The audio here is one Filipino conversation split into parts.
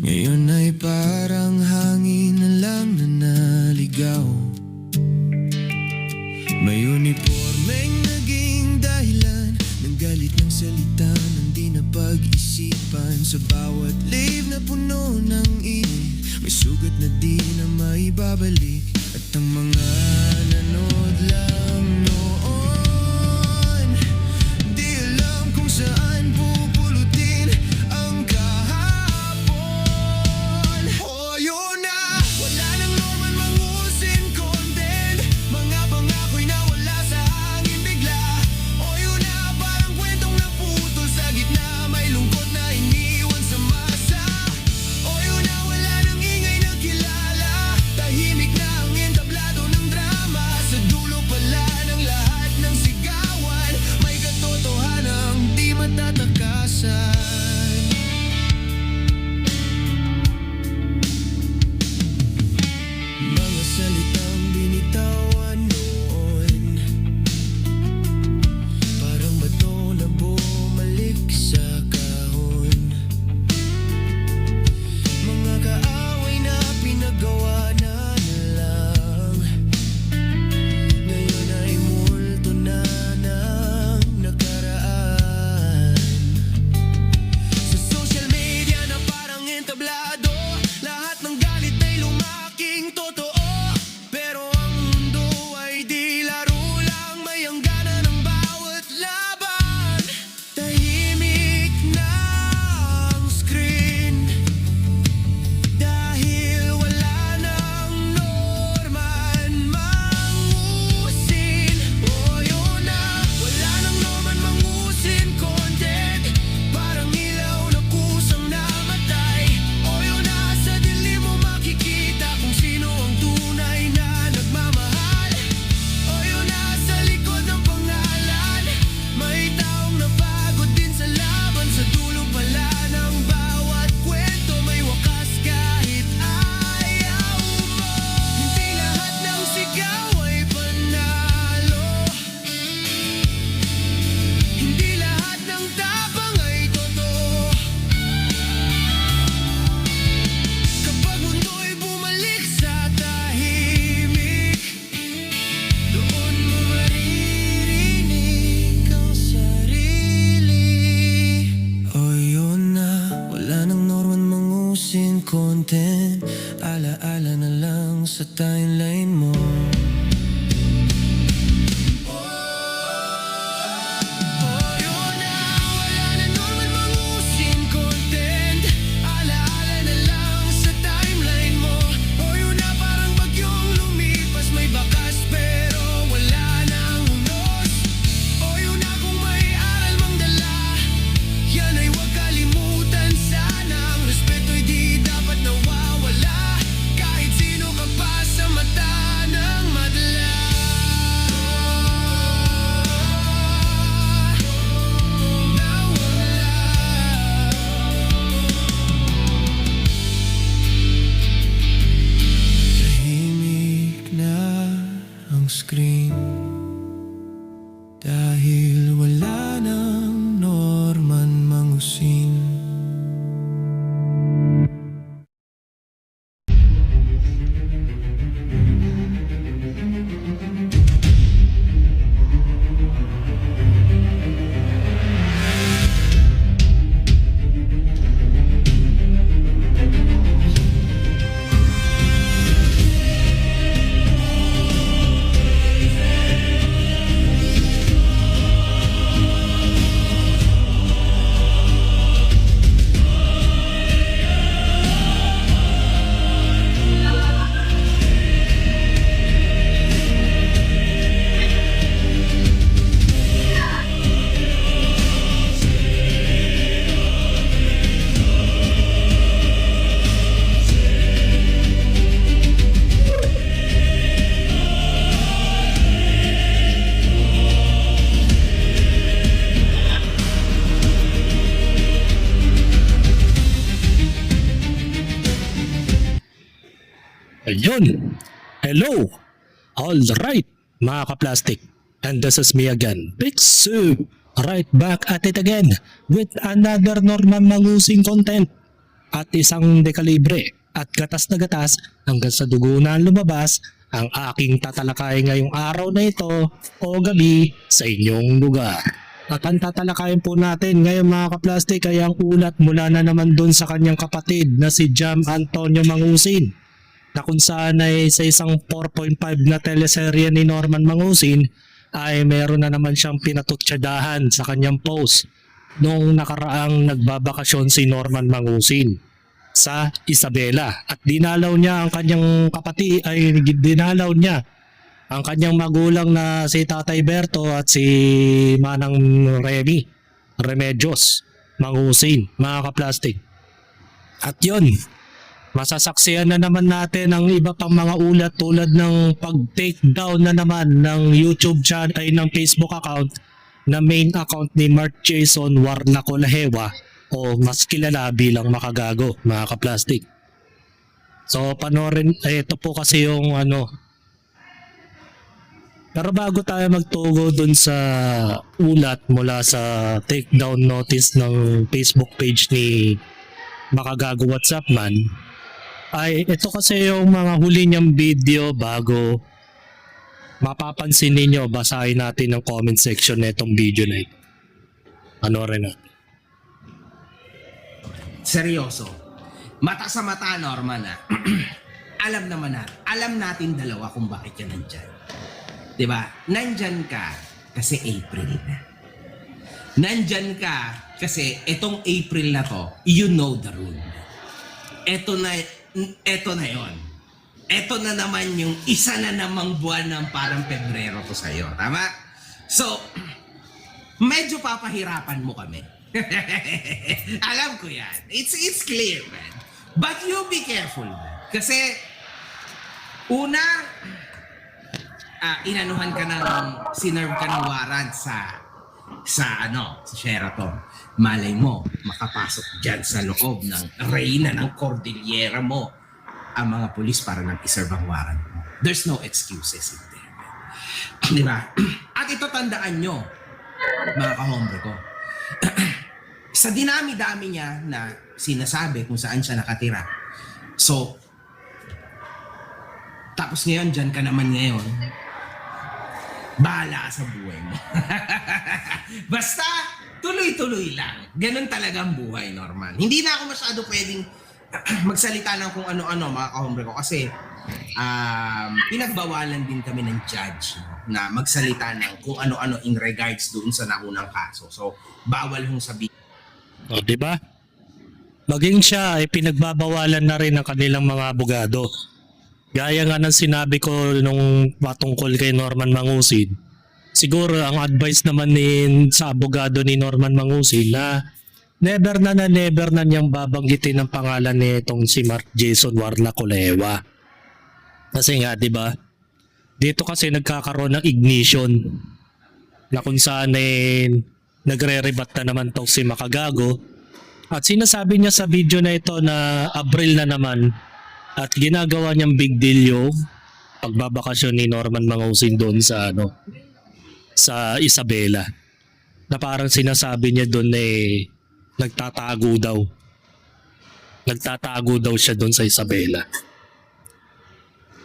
Ngayon ay parang hangin na lang na naligaw. May unipormeng naging dahilan ng galit ng salita ng di na pag-isipan. Sa bawat live na puno ng init, may sugat na di na maibabalik. At ang mga nanood lang noon, di alam kung saan pupulutin ang kahapon. Oh, yun na, wala nang normal mangusin content. Mga pangako'y nawala sa hangin bigla. Oh, yun na, parang kwentong naputol sa gitna. May lungkot na iniwan sa masa. Oh, yun na, wala nang ingay na kilala. Tahimik na ang entablado ng drama. Sa dulo pala ng lahat ng sigawan, may katotohanang di matatakasan. Mga salitang binitawan noon, parang bato na bumalik sa kahon. Mga kaaway na pinagawa na lang, ngayon ay multo na ng nakaraan. Sa social media na parang entablado, lahat ng galit ay lumaking totoo. Pero ang mundo ay di laro lang, may hangganan ng bawat laban. Tahimik na ang screen dahil wala nang norman mangusin. Oh, yun na, wala nang norman mangusin content. Parang ilaw na kusang namatay. Oh, yun na, sa dilim mo makikita kung sino ang tunay na nagmamahal. Oh, yun na, sa likod ng pangalan, may taong napagod din sa laban. Sa dulo pala ng bawat kwento, may wakas kahit ayaw mo. Hindi lahat ng sigaw ay panalo, hindi lahat ng tapang ay totoo. Kapag mundo'y bumalik sa tahimik, doon mo maririnig ang sarili. Oh, yun na, wala nang norman mangusin content. Alaala na lang sa timeline mo. Oh, yun na, wala na norman mangusin content. Alaala na lang sa timeline mo. Oh, yun na, parang bagyong lumipas, may bakas pero wala nang unos. Oh, yun na, kung may aral mang dala, yan ay huwag kalimutan sana. Ang respeto'y di dapat nawawala, kahit sino ka pa sa mata ng madla. Nawala. Tahimik na ang screen dahil wala nang norman mangusin. Ayun! Hello! Alright, mga ka-plastic. And this is me again, Big Sue. Right back at it again with another Norman Mangusing content. at isang dekalibre at gatas na gatas hanggang sa dugo na lumabas ang aking tatalakayin ngayong araw na ito o gabi sa inyong lugar. At ang tatalakayin po natin ngayon mga kaplastik ay ang ulat mula na naman dun sa kanyang kapatid na si Jam Antonio Mangusin, na kung saan ay sa isang 4.5 na teleserye ni Norman Mangusin ay meron na naman siyang pinatutsadahan sa kanyang post noong nakaraang nagbabakasyon si Norman Mangusin sa Isabela, at dinalaw niya ang kanyang kapatid ay dinalaw niya ang kanyang magulang na si Tatay Berto at si Manang Remy Remedios Mangusin mga kaplastik. At yun, masasaksihan na naman natin ang iba pang mga ulat tulad ng pag-take down na naman ng YouTube channel ay ng Facebook account na main account ni Mark Jason Warlacolahewa o mas kilala bilang Makagago mga kaplastik. So panorin, ito po kasi yung pero bago tayo magtugo dun sa ulat mula sa takedown notice ng Facebook page ni Makagago WhatsApp Man, ay ito kasi yung mga huli niyang video bago mapapansin ninyo. Basahin natin ang comment section na itong video na ito. Ano rin natin. Seryoso. Mata sa mata, Norman alam natin dalawa kung bakit yan nandyan. Diba? Nandyan ka kasi April na. Nandyan ka kasi etong April na to, you know the rule. Eto na yon. Eto na naman yung isa na namang buwan ng parang Pebrero to sa'yo. Tama? So, medyo papahirapan mo kami. Alam ko yan. It's clear, man. But you be careful, man. Kasi, una, inanuhan ka sinerve ka ng warrant sa Sheraton. Malay mo, makapasok dyan sa loob ng reyna ng Cordillera mo ang mga pulis para nag-iserve ang warrant mo. There's no excuses in there. Di ba? At ito tandaan nyo, mga kahombre ko. Sa dinami-dami niya na sinasabi kung saan siya nakatira. So, tapos ngayon, dyan ka naman ngayon. Bahala sa buhay mo. Basta, tuloy-tuloy lang. Ganun talaga ang buhay, Norman. Hindi na ako masyado pwedeng magsalita ng kung ano-ano, mga kahombre ko. Kasi, pinagbawalan din kami ng judge na magsalita ng kung ano-ano in regards doon sa naunang kaso. So, bawal hong sabihin. O, di ba? Maging siya ay pinagbabawalan na rin ng kanilang mga abogado. Gaya nga ng sinabi ko nung patungkol kay Norman Mangusin, siguro ang advice naman sa abogado ni Norman Mangusin na never na niyang babanggitin ang pangalan nitong si Mark Jason Warlacolahewa. Kasi nga, di ba? Dito kasi nagkakaroon ng ignition na kung saan nagre-rebat na naman tong si Makagago. At sinasabi niya sa video na ito na Abril na naman at ginagawa niyang big deal yung pagbabakasyon ni Norman Mangusin doon sa Isabela. Na parang sinasabi niya doon nagtatago daw. Nagtatago daw siya doon sa Isabela.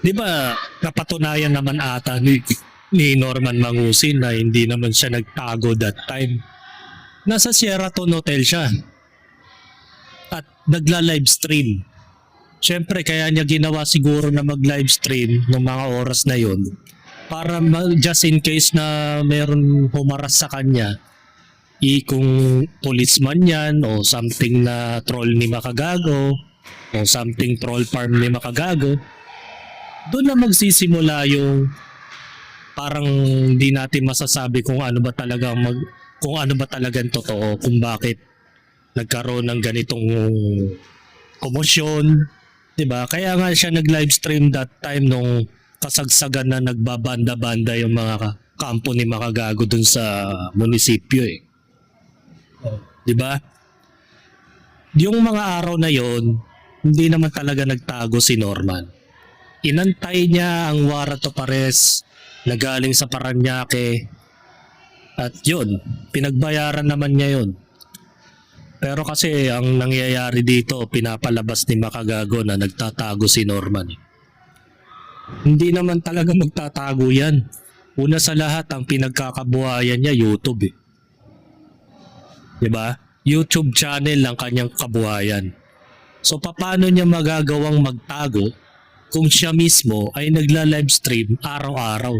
Di ba napatunayan naman ata ni Norman Mangusin na hindi naman siya nagtago that time. Nasa Sheraton Hotel siya. At nagla-live stream. Siyempre kaya niya ginawa siguro na mag-live stream ng mga oras na yon para just in case na meron humaras sa kanya, kung policeman yan o something na troll ni Makagago o something troll farm ni Makagago, doon na magsisimula yung parang hindi natin masasabi kung ano ba talagang totoo, kung bakit nagkaroon ng ganitong komosyon. Diba? Kaya nga siya nag-live stream that time nung kasagsagan na nagbabanda-banda yung mga kampo ni Makagago dun sa munisipyo eh. Diba? Yung mga araw na yon, hindi naman talaga nagtago si Norman. Inantay niya ang warrant of arrest na galing sa Paranaque at yun, pinagbayaran naman niya yun. Pero kasi ang nangyayari dito, pinapalabas ni Makagago na nagtatago si Norman. Hindi naman talaga magtatago yan. Una sa lahat, ang pinagkakabuhayan niya, YouTube. Diba? YouTube channel ang kanyang kabuhayan. So paano niya magagawang magtago kung siya mismo ay nagla-livestream araw-araw?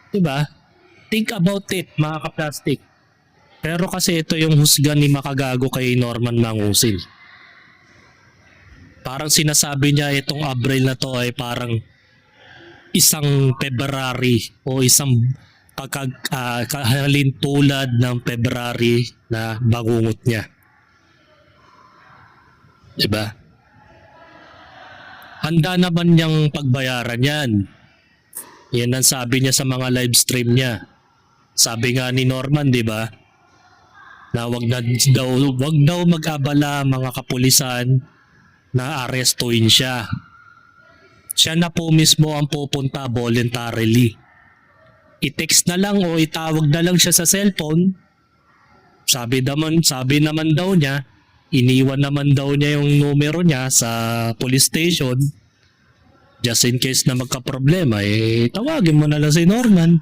Diba? Think about it, mga kaplastic. Pero kasi ito yung husga ni Makagago kay Norman Mangusil. Parang sinasabi niya itong Abril na to ay parang isang February o isang kahalin tulad ng February na bangungot niya. Diba? Handa naman niyang pagbayaran yan. Yan ang sabi niya sa mga live stream niya. Sabi nga ni Norman, di ba? Na wag daw mag-abala mga kapulisan na arestuin siya. Siya na po mismo ang pupunta voluntarily. I-text na lang o itawag na lang siya sa cellphone. Sabi naman daw niya, iniwan naman daw niya yung numero niya sa police station. Just in case na magka-problema, tawagin mo na lang si Norman.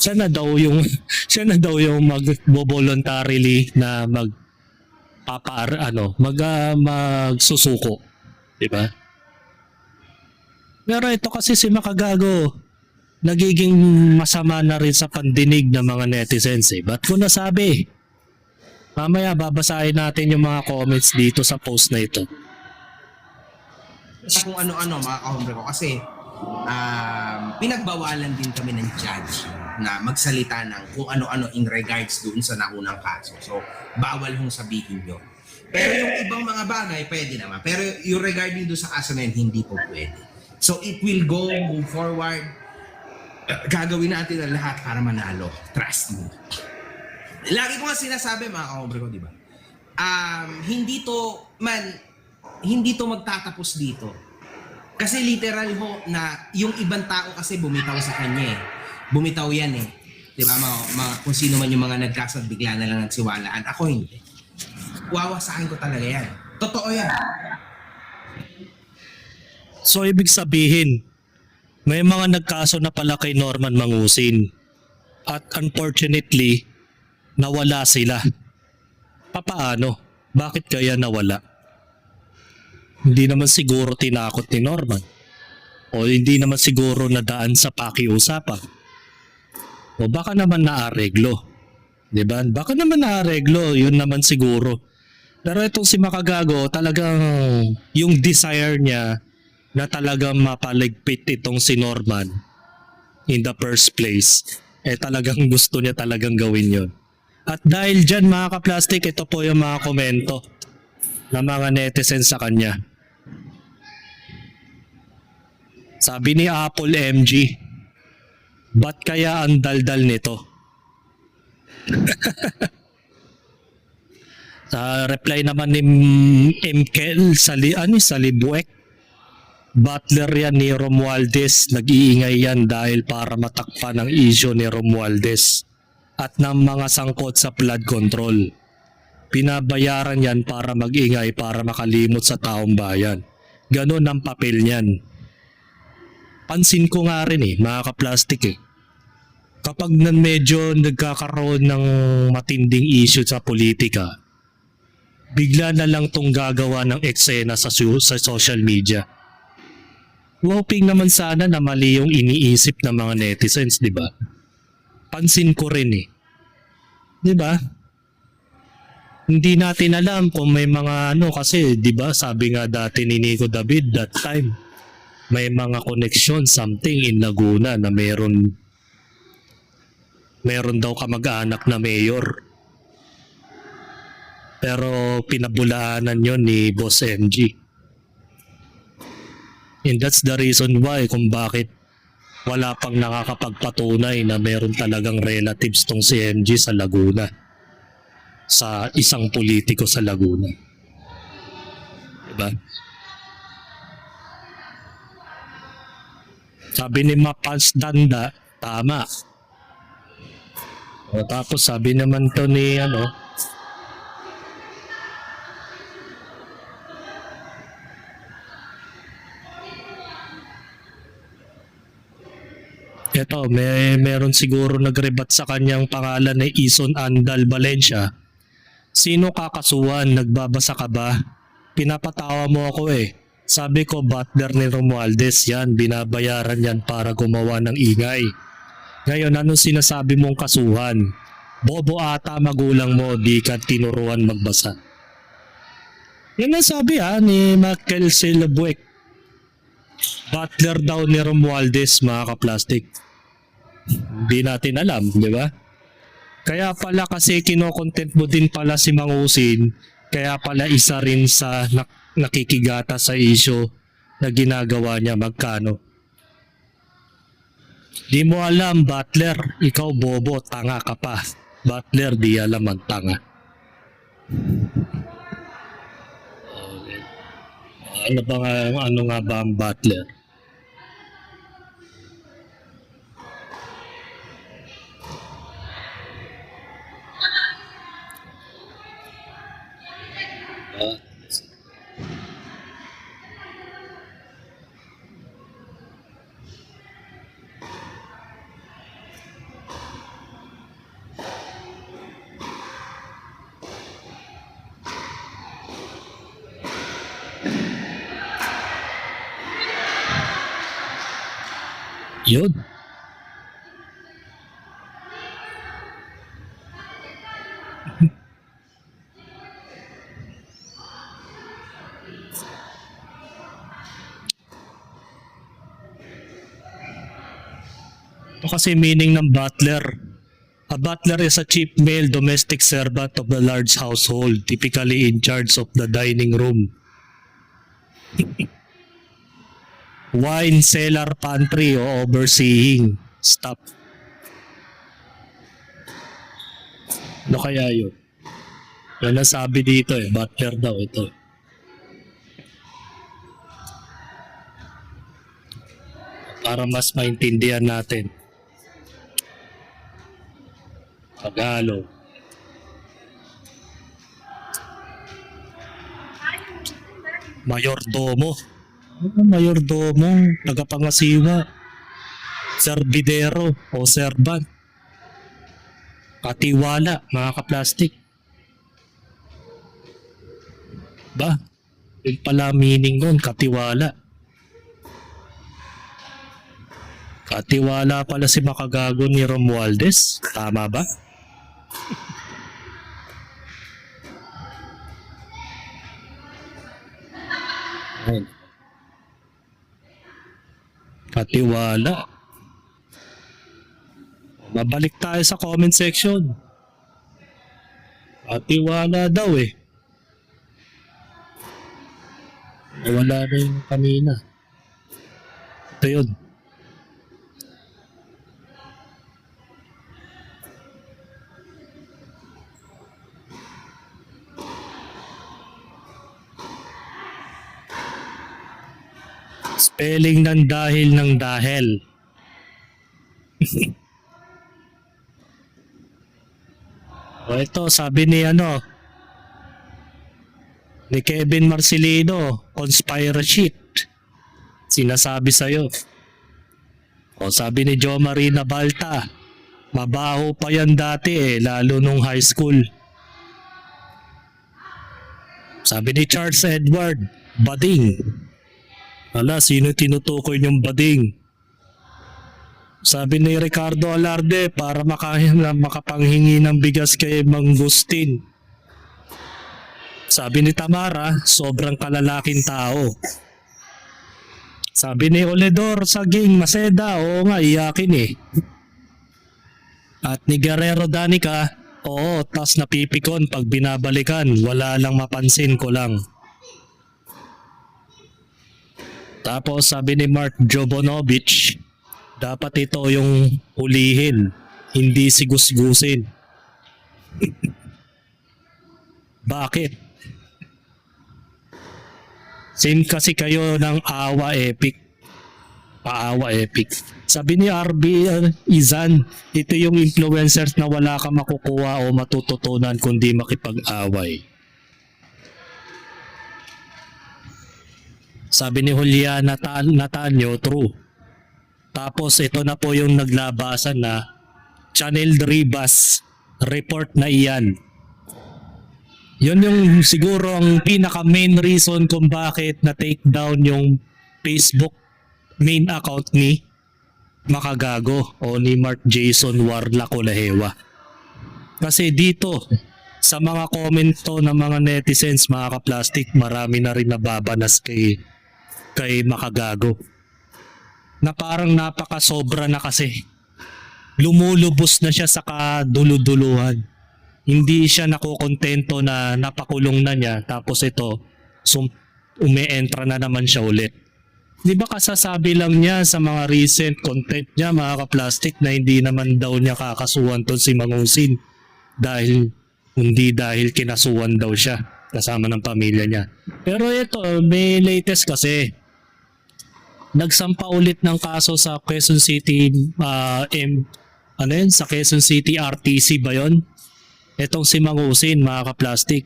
Siya na daw yung mag-voluntarily na magsusuko, 'di ba? Pero ito kasi si Makagago nagiging masama na rin sa pandinig ng mga netizens Ba't ko nasabi? Mamaya babasahin natin yung mga comments dito sa post na ito. Kung ano-ano mga kahombre ko kasi pinagbawalan din kami ng judge na magsalita ng kung ano-ano in regards doon sa naunang kaso. So, bawal hong sabihin yun. Pero yung ibang mga bagay, pwede naman. Pero yung regarding doon sa kaso na yun, hindi po pwede. So, it will move forward. Gagawin natin ang lahat para manalo. Trust me. Lagi ko nga sinasabi mga kahombre ko, di ba? Hindi to magtatapos dito. Kasi literal ho na yung ibang tao kasi bumitaw sa kanya Bumitaw yan Di ba? Kung sino man yung mga nagkasad, bigla na lang nagsiwalaan. Ako hindi. Wawasakin ko talaga yan. Totoo yan. So ibig sabihin, may mga nagkaso na pala kay Norman Mangusin. At unfortunately, nawala sila. Papaano? Bakit kaya nawala? Hindi naman siguro tinakot ni Norman. O hindi naman siguro nadaan sa pakiusapan. O baka naman naareglo. Diba? Baka naman naareglo. Yun naman siguro. Pero itong si Makagago, talagang yung desire niya na talagang mapaligpit itong si Norman in the first place, talagang gusto niya talagang gawin yun. At dahil dyan mga kaplastic, ito po yung mga komento ng mga netizens sa kanya. Sabi ni Apple MG, ba't kaya ang daldal nito? Sa reply naman ni MKL Salibuek, butler yan ni Romualdez, nag-iingay yan dahil para matakpan ang issue ni Romualdez at ng mga sangkot sa flood control. Pinabayaran yan para mag-ingay para makalimot sa taong bayan. Ganon ang papel niyan. Pansin ko nga rin mga kaplastik kapag medyo nagkakaroon ng matinding issue sa politika, bigla na lang tong gagawa ng eksena sa social media. Hoping naman sana na mali yung iniisip ng mga netizens, di ba? Pansin ko rin di ba? Hindi natin alam kung may mga kasi di ba sabi nga dati ni Nico David that time, may mga connection something in Laguna na meron daw kamag-anak na mayor. Pero pinabulaanan yon ni Boss MG. And that's the reason why kung bakit wala pang nakakapagpatunay na meron talagang relatives tong si MG sa Laguna. Sa isang politiko sa Laguna. Diba? Sabi ni Mapals Danda, tama. O tapos sabi naman to ni Ito, meron siguro nagrebat sa kanyang pangalan na Ison Andal Valencia. Sino kakasuhan? Nagbabasa ka ba? Pinapatawa mo ako eh. Sabi ko, butler ni Romualdez yan. Binabayaran yan para gumawa ng ingay. Ngayon, ano sinasabi mong kasuhan? Bobo ata magulang mo, di ka tinuruan magbasa. Yan ang sabi ni Michael Silabuek. Butler daw ni Romualdez, mga kaplastik. Hindi natin alam, di ba? Kaya pala kasi kinokontent mo din pala si Mang Usin, kaya pala isa rin sa nakikigata sa issue na ginagawa niya. Magkano? Di mo alam, Butler, ikaw bobo, tanga ka pa. Butler, di alam ang tanga. Ano nga ba ang Butler? Yun. Ito kasi meaning ng butler. A butler is a chief male domestic servant of the large household, typically in charge of the dining room, wine cellar, pantry, o overseeing staff. Ano kaya yun? Yan ang sabi dito butler daw ito. Para mas maintindihan natin. Tagalog. Mayordomo. Mayordomo, tagapangasiwa, serbidero o servant. Katiwala, mga kaplastik. Ba? Yung pala meaning nun, katiwala. Katiwala pala si makagago ni Romualdez. Tama ba? Ayun. Katiwala. Mabalik tayo sa comment section. Katiwala daw Wala na yung kanina. Ito yun. Spelling ng dahil. O ito, sabi ni ni Kevin Marcelino, conspiracy sheet. Sinasabi sa'yo. O sabi ni Jo Marina Balta, mabaho pa yan dati lalo nung high school. Sabi ni Charles Edward, bading. Ala, sino tinutukoy niyong bading? Sabi ni Ricardo Alarde, para makapanghingi ng bigas kay Mang Gustin. Sabi ni Tamara, sobrang kalalaking tao. Sabi ni Oledor Saging Maseda, oo nga, iyakin At ni Guerrero Danica, oo, tas napipikon pag binabalikan, wala lang mapansin ko lang. Tapos sabi ni Mark Jobonovich, dapat ito yung hulihin, hindi sigus-gusin. Bakit? Same kasi kayo ng awa epic. Paawa epic. Sabi ni RB Izan, ito yung influencers na wala ka makukuha o matututunan kundi makipag-away. Sabi ni Julian Natanyo, true. Tapos ito na po yung naglabasan na Channel 3 bus report na iyan. Yun yung siguro ang pinaka main reason kung bakit na take down yung Facebook main account ni Makagago o ni Mark Jason Warla Colahewa. Kasi dito sa mga komento ng mga netizens, mga kaplastik, marami na rin nababanas kay Makagago. Na parang napakasobra na kasi. Lumulubos na siya sa kaduluduluhan. Hindi siya nakokontento na napakulong na niya tapos ito umi-entra na naman siya ulit. Di ba kasasabi lang niya sa mga recent content niya, mga kaplastik, na hindi naman daw niya kakasuhan to si Mangusin hindi dahil kinasuhan daw siya kasama ng pamilya niya. Pero ito, may latest kasi. Nagsampa ulit ng kaso sa Quezon City sa Quezon City RTC ba yun? Itong si Mangusin, mga kaplastik.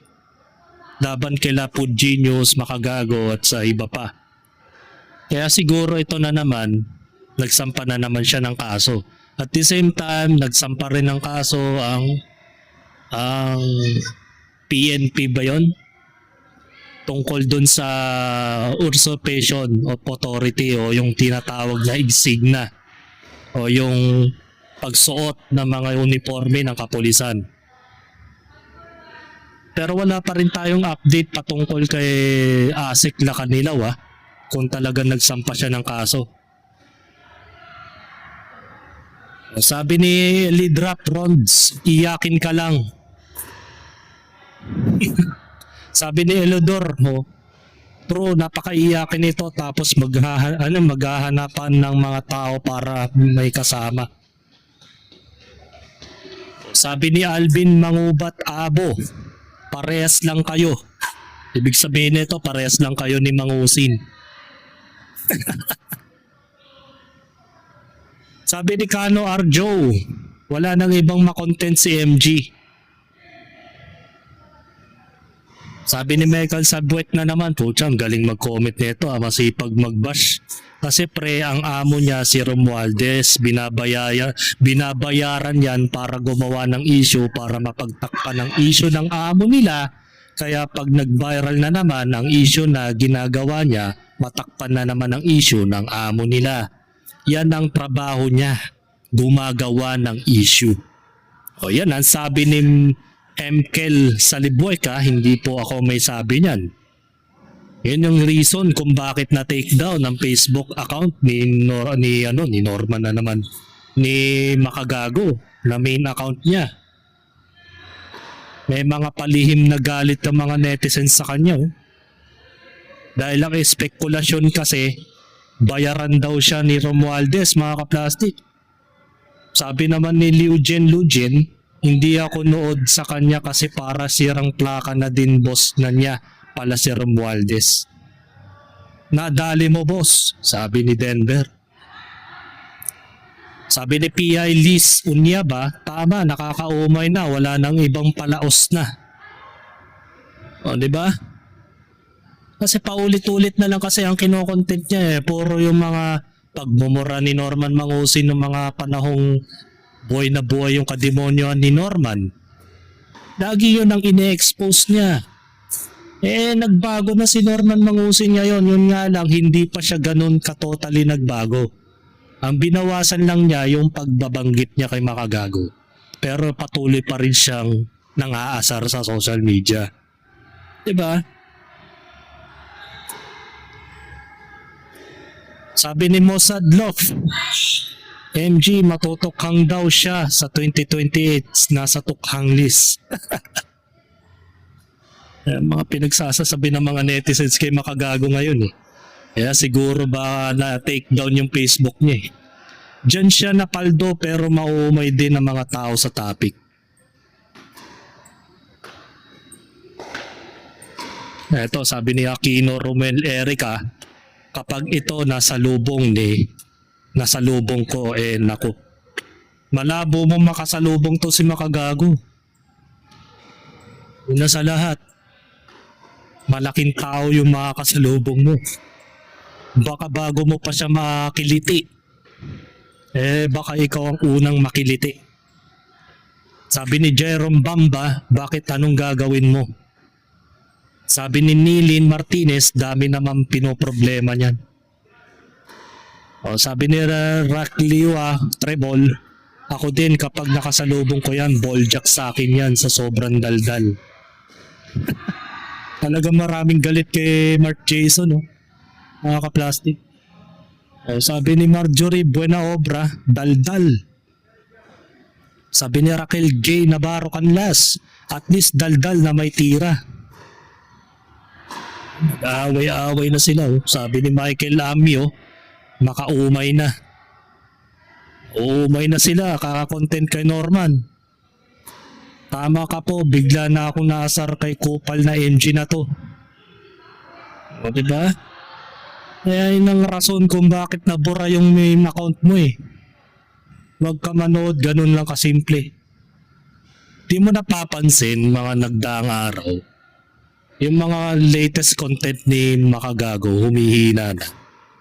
Laban kila Food Genius, Makagago at sa iba pa. Kaya siguro ito na naman, nagsampa na naman siya ng kaso. At the same time, nagsampa rin ng kaso ang PNP ba yun? Tungkol dun sa usurpation of authority o yung tinatawag na insignia o yung pagsuot ng mga uniforme ng kapulisan. Pero wala pa rin tayong update patungkol kay Asik Lacanilaw kung talagang nagsampa siya ng kaso. Sabi ni Lidrap Ronds, iyakin ka lang. Sabi ni Elodor, true, napakaiyakin ito tapos maghahanapan ng mga tao para may kasama. Sabi ni Alvin Mangubat Abo, parehas lang kayo. Ibig sabihin nito, parehas lang kayo ni Mangusin. Sabi ni Kano Arjo, wala nang ibang makontent si MG. Sabi ni Michael Sabwet na naman, putsang galing mag-comment nito, masipag mag-bash. Kasi pre, ang amo niya si Romualdez, binabayaran yan para gumawa ng issue, para mapagtakpan ng issue ng amo nila. Kaya pag nag-viral na naman ang issue na ginagawa niya, matakpan na naman ang issue ng amo nila. Yan ang trabaho niya, gumagawa ng issue. O yan, ang sabi ni Mkel Salibueka, hindi po ako may sabi niyan. Yan yung reason kung bakit na-take down ang Facebook account ni Norman na naman, ni Makagago, na main account niya. May mga palihim na galit ng mga netizens sa kanya. Dahil lang spekulasyon kasi, bayaran daw siya ni Romualdez, mga kaplastik. Sabi naman ni Lujen, hindi ako nood sa kanya kasi para sirang plaka na din boss na niya pala si Romualdez. Nadali mo boss, sabi ni Denver. Sabi ni P.I. Liz Unyaba, tama, nakakaumay na, wala nang ibang palaos na. O, di ba? Kasi paulit-ulit na lang kasi ang kinokontent niya puro yung mga pagmumura ni Norman Mangusin ng mga panahong buhay na buhay yung kademonyoan ni Norman. Lagi yun ang ine-expose niya. Nagbago na si Norman Mangusin ngayon, yun nga lang, hindi pa siya ganun ka-totally nagbago. Ang binawasan lang niya yung pagbabanggit niya kay Makagago. Pero patuloy pa rin siyang nang-aasar sa social media. Diba? Sabi ni Mossad Love, MG matutukhang daw siya sa 2028, nasa tukhang list. Mga pinagsasasabi ng mga netizens kay Makagago ngayon Kaya siguro ba na take down yung Facebook niya Diyan siya napaldo pero mauumay din ng mga tao sa topic. Ito sabi ni Aquino Romel Erica, kapag ito nasa lubong ko naku. Malabo mo makasalubong to si Makagago. Una sa lahat, malaking tao yung makakasalubong mo. Baka bago mo pa siya makiliti, Baka ikaw ang unang makiliti. Sabi ni Jerome Bamba, bakit anong gagawin mo? Sabi ni Nilin Martinez, dami naman pinoproblema niyan. Sabi ni Rakliwa Trebol, ako din kapag nakasalubong ko yan, balljack sa akin yan sa sobrang daldal. Talaga maraming galit kay Mark Jason, mga ka-plastic. Sabi ni Marjorie Buena Obra, daldal. Sabi ni Raquel J. Navarro Canlas, at least daldal na may tira. Nag-aaway-aaway na sila. Sabi ni Michael Amio, makaumay na. Umay na sila, kaka-content kay Norman. Tama ka po, bigla na akong naasar kay kupal na MG na to. Diba? Kaya yun ang rason kung bakit nabura yung main account mo Huwag ka manood, ganun lang kasimple. Di mo napapansin mga nagdaang araw, yung mga latest content ni Makagago humihina na.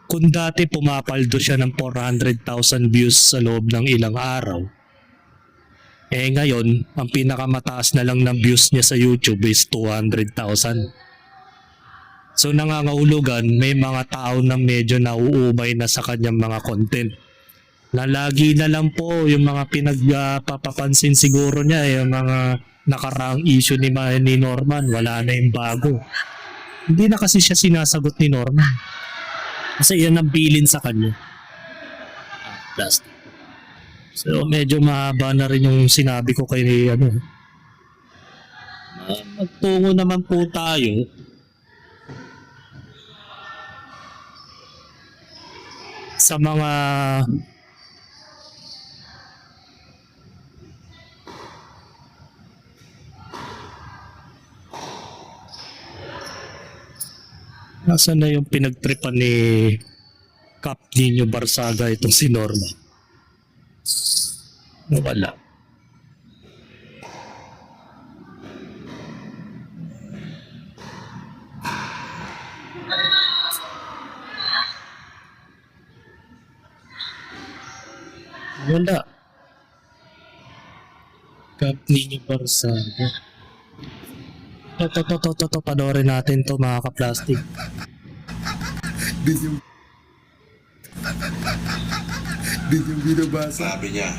Kung dati pumapaldo siya ng 400,000 views sa loob ng ilang araw, ngayon, ang pinakamataas na lang ng views niya sa YouTube is 200,000. So nangangahulugan, may mga tao na medyo nauumay na sa kanyang mga content. Lalagi na lang po yung mga pinagpapapansin siguro niya, yung mga nakaraang issue ni Norman, wala na yung bago. Hindi na kasi siya sinasagot ni Norman. Kasi yan ang bilin sa kanya. Last. So medyo mahaba na rin yung sinabi ko kay magtungo naman po tayo sa mga nasaan na yung pinagtripan ni Cap Nino Barsaga itong si Norma. Wala. Wala. Cap Nino Barsaga. To, panoorin natin to mga ka-plastic. Din yung binabasa. Sabi niya,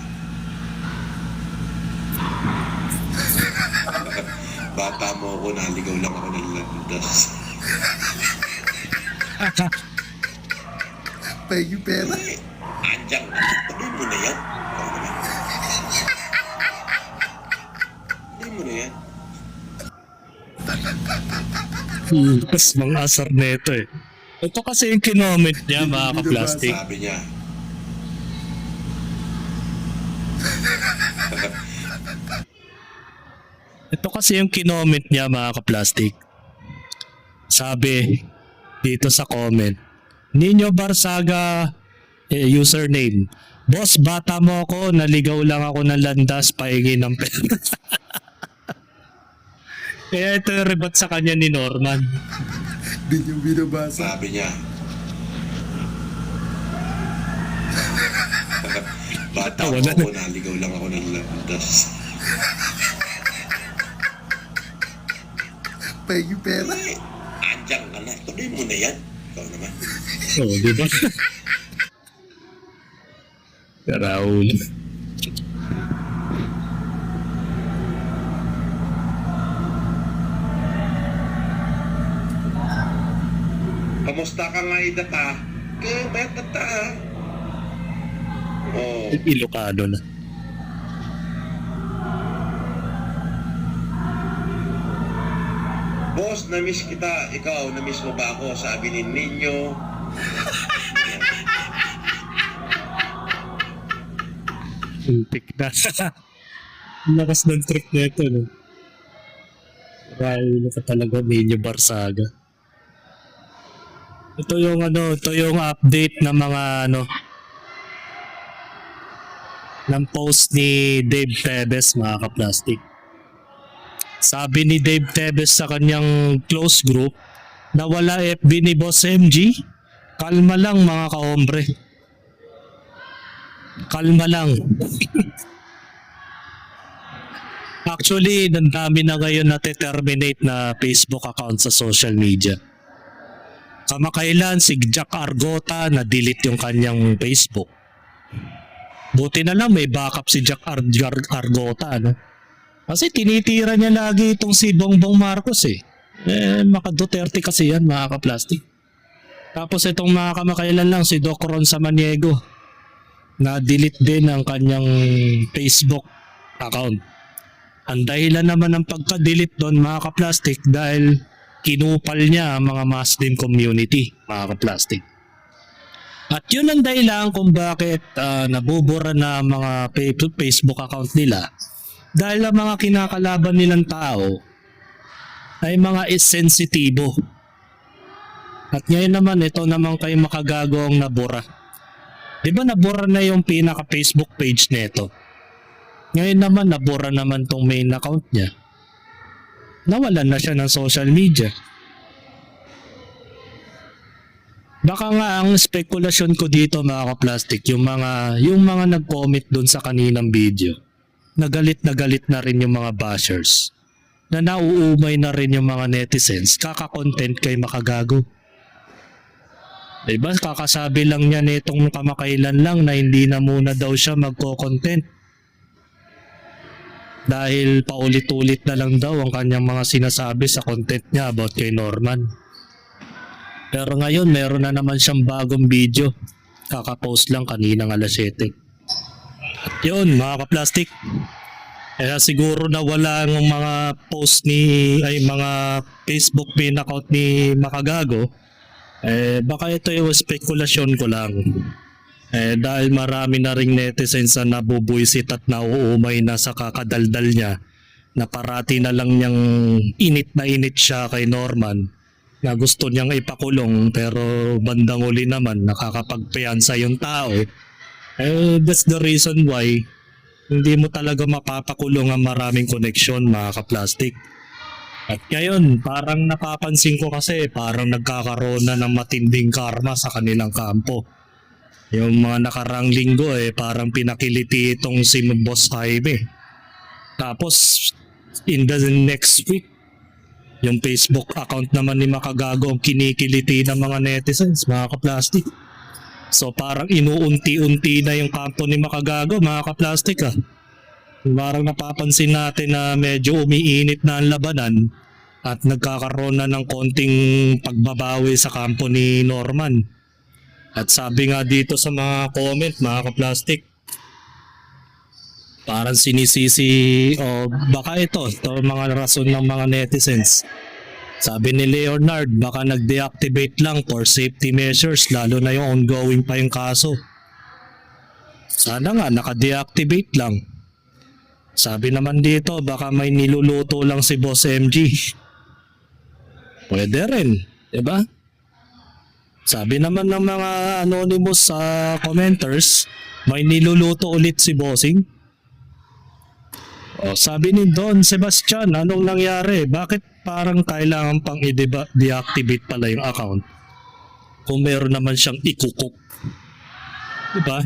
bata mo ako, naligaw lang ako ng landas. Pay yung pera. Andiyan ka, tabi mo na yan. Ikaw naman. Tabi mo na yan. Mas mga asar neto Ito kasi yung kinoment niya mga ka-plastic. Sabi niya, Ito kasi yung kinoment niya mga ka-plastic. Sabi dito sa comment, Nino Barsaga username, boss bata mo ako, naligaw lang ako ng landas, pahingi ng pera. Kaya ito yung rebat sa kanya ni Norman. Din yung binabasa. sabi niya, bata mo Wala na. ako, naligaw lang ako ng landas. Pay yung pera. Andiyan ka na, tabi mo na yan. Ikaw naman. Oo, di ba? Raul. Kamusta ka nga idata? Kaya betata. Oh, Ilocado na. boss, na-miss kita. Ikaw, na-miss mo ba ako? Sabi ni Nino. Ultik na. Lakas ng trick na ito, no? Raul ka talaga, Nino Barsaga. Ito yung update ng mga ng post ni Dave Tebes mga ka-plastic. Sabi ni Dave Tebes sa kanyang close group na wala FB ni Boss MG. Kalma lang mga ka-hombre. Kalma lang. Actually, ang dami na ngayon na terminate na Facebook account sa social media. Kamakailan si Jack Argota na delete yung kanyang Facebook. Buti na lang may backup si Jack Argota, no? Kasi tinitira niya lagi itong si Bongbong Marcos eh. Maka Duterte kasi yan, mga ka-plastic. Tapos itong mga kamakailan lang si Doc Ron Samaniego na delete din ang kanyang Facebook account. Ang dahilan naman ng pagka-delete doon, mga ka-plastic, dahil kinupal niya ang mga Muslim community, mga ka-plastic. At yun ang dahilan kung bakit nabubura na ang mga Facebook account nila, dahil ang mga kinakalaban nilang tao ay mga sensitibo. At ngayon naman, ito naman kay makagago ang nabura. Di ba nabura na yung pinaka-Facebook page nito? Ngayon naman, nabura naman tong main account niya. Nawalan na siya ng social media. Baka nga ang spekulasyon ko dito, mga ka-plastic, yung mga nag-comment dun sa kaninang video, na galit na rin yung mga bashers, na nauumay na rin yung mga netizens, kaka-content kay makagago. Diba, kakasabi lang niya nitong kamakailan lang na hindi na muna daw siya magko-content. Dahil paulit-ulit na lang daw ang kanyang mga sinasabi sa content niya about kay Norman. Pero ngayon, meron na naman siyang bagong video. Kakapost lang kaninang alas 7. At yun, mga ka-plastic. Kaya siguro na wala ng mga post mga Facebook pin account ni Makagago. Baka ito yung spekulasyon ko lang. Dahil marami na ring netizens na nabubuisit at nauumay na sa kakadaldal niya, na parati na lang niyang init na init siya kay Norman, na gusto niyang ipakulong, pero bandang uli naman nakakapagpiyansa yung tao. That's the reason why hindi mo talaga mapapakulong ang maraming koneksyon, mga ka-plastic. At ngayon, parang napapansin ko kasi parang nagkakaroon na ng matinding karma sa kanilang kampo. Yung mga nakarang linggo parang pinakiliti itong si Boss Jaime. Tapos in the next week, yung Facebook account naman ni Makagago ang kinikiliti ng mga netizens, mga ka-plastic. So parang inuunti-unti na yung kampo ni Makagago, mga ka-plastic ah. Parang napapansin natin na medyo umiinit na ang labanan at nagkakaroon na ng konting pagbabawi sa kampo ni Norman. At sabi nga dito sa mga comment, mga ka-plastic, parang sinisisi o baka ito mga rason ng mga netizens. Sabi ni Leonard, baka nag-deactivate lang for safety measures, lalo na yung ongoing pa yung kaso. Sana nga naka-deactivate lang. Sabi naman dito, baka may niluluto lang si Boss MG. Pwede rin, diba? Sabi naman ng mga anonymous sa commenters, may niluluto ulit si Bossing. Sabi ni Don Sebastian, anong nangyari? Bakit parang kailangan pang i-deactivate pala yung account kung meron naman siyang ikukuk? Diba?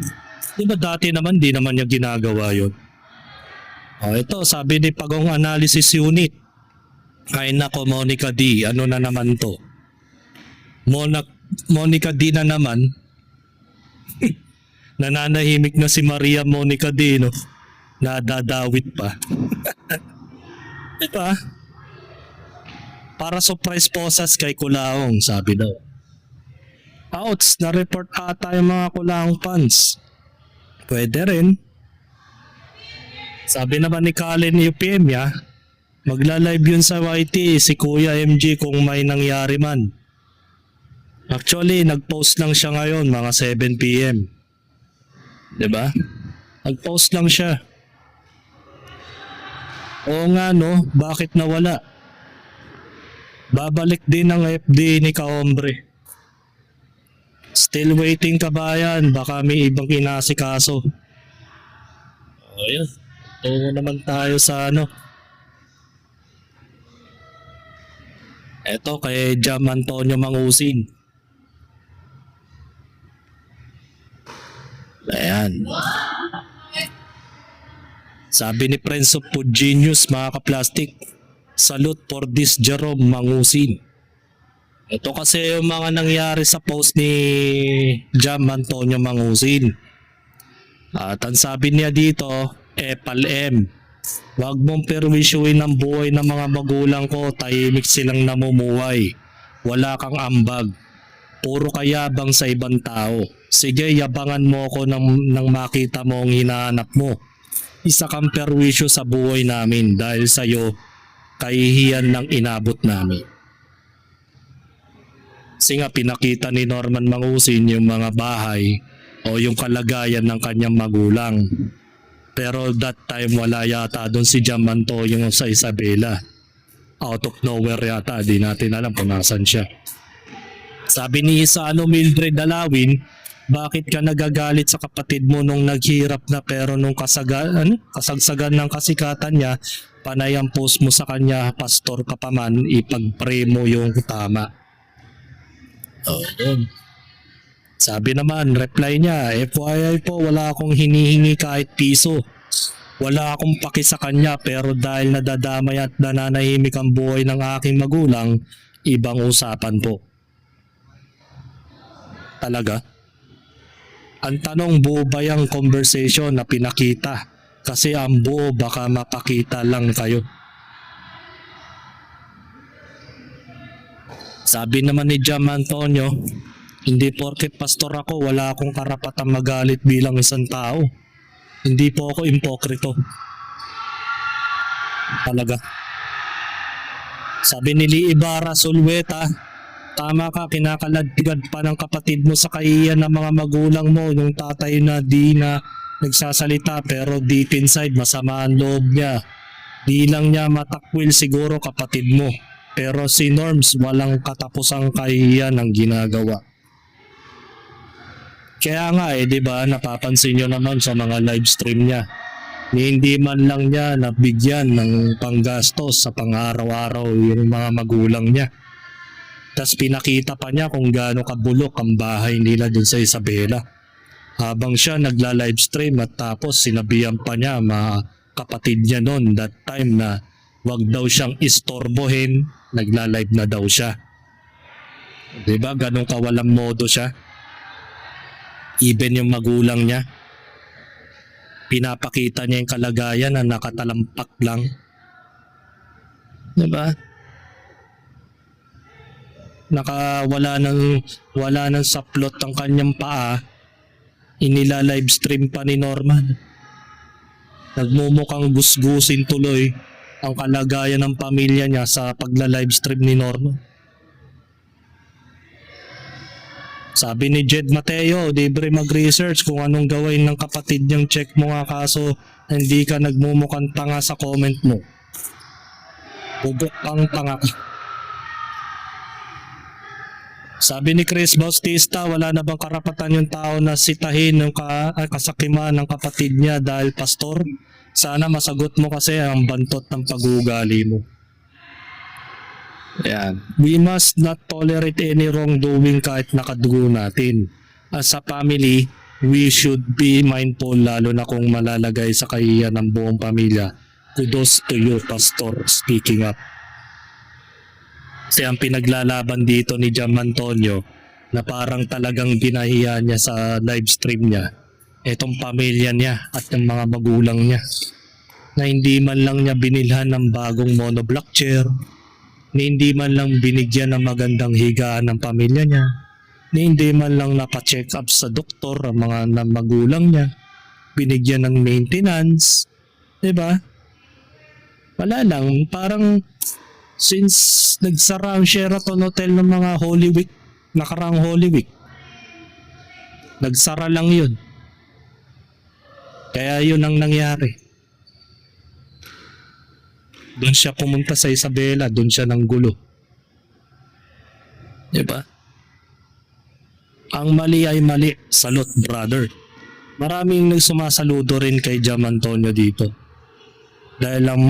Diba dati naman di naman niya ginagawa yun? Ito, sabi ni Pagong Analysis Unit, ay nako Monica D, ano na naman to? Monica D na naman. Nananahimik na si Maria Monica D, no? Nadadawit pa. Ito para surprise posas kay Kulaong, sabi daw. Outs, na-report ata yung mga Kulaong fans. Pwede rin. Sabi naman ni Colin Eupemia, magla-live yun sa YT si Kuya MG kung may nangyari man. Actually, nag-post lang siya ngayon mga 7 PM. 'Di ba? Nag-post lang siya. Oo nga no, bakit nawala? Babalik din ang FD ni Kaombre. Still waiting kabayan, baka may ibang inasikaso. Ayun, tungo naman tayo sa Eto kay Jam Antonio Mangusing. Ayan. Sabi ni Prince of Food Genius, mga kaplastik, salute for this Jerome Mangusin. Ito kasi yung mga nangyari sa post ni Jam Antonio Mangusin. At ang sabi niya dito, Epal M, wag mong perwisyuin ang buhay ng mga magulang ko, tahimik silang namumuhay. Wala kang ambag. Puro kayabang sa ibang tao. Sige, yabangan mo ko nang makita mo ang hinahanap mo. Isa kang perwisyo sa buhay namin dahil sa'yo, kahihiyan lang inabot namin. Kasi nga pinakita ni Norman Mangusin yung mga bahay o yung kalagayan ng kanyang magulang. Pero that time wala yata doon si Jamanto yung sa Isabela. Out of nowhere yata, di natin alam kung nasan siya. Sabi ni Mildred Dalawin, bakit ka nagagalit sa kapatid mo nung naghirap na pero nung kasagsagan ng kasikatan niya, panay ang post mo sa kanya, pastor ka pa man, ipag-pray mo yung tama. Yun. Sabi naman, reply niya, FYI po, wala akong hinihingi kahit piso. Wala akong paki sa kanya pero dahil nadadamay at nananahimik ang buhay ng aking magulang, ibang usapan po. Talaga? Ang tanong, buo ba yung conversation na pinakita? Kasi ang buo baka mapakita lang kayo. Sabi naman ni Jam Antonio, hindi porket pastor ako, wala akong karapatang magalit bilang isang tao. Hindi po ako impokrito. Talaga. Sabi ni Lee Ibarra Sulweta, tama ka, kinakaladkad pa ng kapatid mo sa kahiyan ng mga magulang mo, yung tatay na di na nagsasalita pero deep inside masama ang loob niya. Di lang niya matakwil siguro kapatid mo. Pero si Norms walang katapusang kahiyan ang ginagawa. Kaya nga di ba napapansin nyo naman sa mga live stream niya, hindi man lang niya nabigyan ng panggastos sa pang-araw-araw yung mga magulang niya. Tapos pinakita pa niya kung gaano kabulok ang bahay nila dun sa Isabela. Habang siya nagla-livestream at tapos sinabihan pa niya mga kapatid niya noon that time na wag daw siyang istorbohin, nagla-live na daw siya. Diba ganun kawalang modo siya? Even yung magulang niya, pinapakita niya yung kalagayan na nakatalampak lang. Diba? Wala nang saplot ang kanyang paa, inila livestream pa ni Norman. Nagmumukhang gusgusin tuloy ang kalagayan ng pamilya niya sa pagla-livestream ni Norman. Sabi ni Jed Mateo, libre mag-research kung anong gawin ng kapatid niyang, check mo nga kaso hindi ka nagmumukhang tanga sa comment mo. Bubok kang tanga. Sabi ni Chris Bautista, wala na bang karapatan yung tao na sitahin ng kasakiman ng kapatid niya dahil pastor? Sana masagot mo kasi ang bantot ng pag-uugali mo. Ayan. We must not tolerate any wrongdoing kahit nakadugo natin. As a family, we should be mindful lalo na kung malalagay sa kahiyan ng buong pamilya. Kudos to you, Pastor, speaking up. Kasi ang pinaglalaban dito ni Jam Antonio na parang talagang binahiya niya sa live stream niya itong pamilya niya at ng mga magulang niya na hindi man lang niya binilhan ng bagong monoblock chair, na hindi man lang binigyan ng magandang higaan ng pamilya niya, na hindi man lang napacheck up sa doktor ang mga magulang niya, binigyan ng maintenance, diba? Wala lang, parang since nagsara ang Sheraton Hotel ng mga Holy Week, nakaraang Holy Week, nagsara lang yun. Kaya yun ang nangyari. Doon siya pumunta sa Isabela, doon siya nanggulo. Diba? Ang mali ay mali. Salute, brother. Maraming nagsumasaludo rin kay Jam Antonio dito. Dahil ang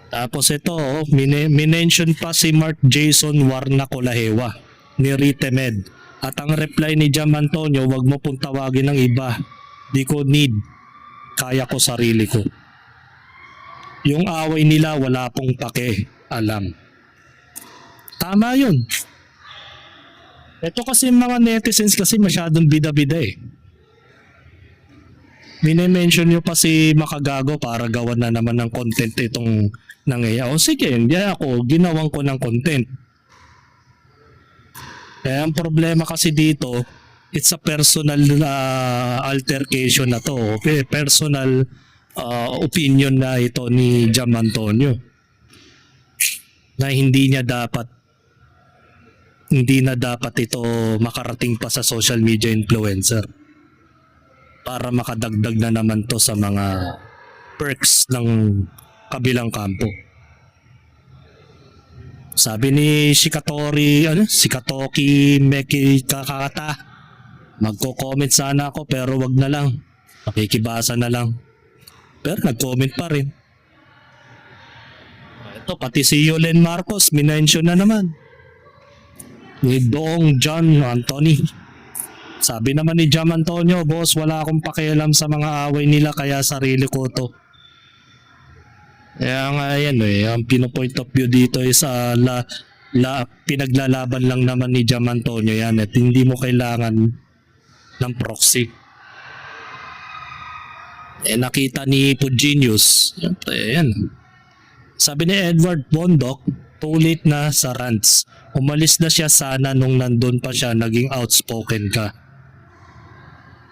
Tapos ito, minention pa si Mark Jason Warnacolahewa ni Ritemed At ang reply ni Jam Antonio, wag mo pong tawagin ng iba. Di ko need. Kaya ko sarili ko. Yung away nila wala pong pake. Alam. Tama yun. Ito kasi mga netizens kasi masyadong bida-bida eh. Mine-mention nyo pa si Makagago para gawan na naman ng content itong nangyayari. O sige, hindi ako, ginawang ko ng content. Kaya ang problema kasi dito, it's a personal altercation na to. Okay? Personal opinion na ito ni Jam Antonio. Na hindi na dapat ito makarating pa sa social media influencer. Para makadagdag na naman to sa mga perks ng kabilang kampo. Sabi ni Shikatoki Meki Kakata, magko-comment sana ako pero wag na lang. Makikibasa na lang. Pero nag-comment pa rin. Ito, pati si Yolen Marcos, minention na naman. Ni Doong John Anthony. Sabi naman ni Jam Antonio, boss, wala akong pakialam sa mga away nila kaya sarili ko to. Kaya nga yan ang pinopoint of view dito is pinaglalaban lang naman ni Jam Antonio yan at hindi mo kailangan ng proxy. Nakita ni Puginius, yan. Sabi ni Edward Bondok, too late na sa rants. Umalis na siya sana nung nandun pa siya, naging outspoken ka.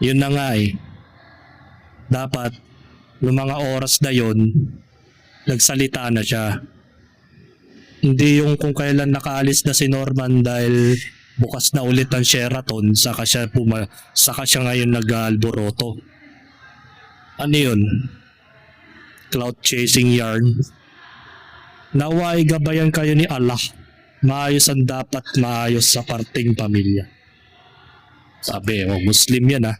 Yun na nga Dapat, noong mga oras na yun, nagsalita na siya. Hindi yung kung kailan nakaalis na si Norman dahil bukas na ulit ang Sheraton, saka siya ngayon nag-alboroto. Ano yun? Cloud chasing yarn. Naway gabayan kayo ni Allah. Maayos ang dapat maayos sa parting pamilya. Sabi, Muslim yan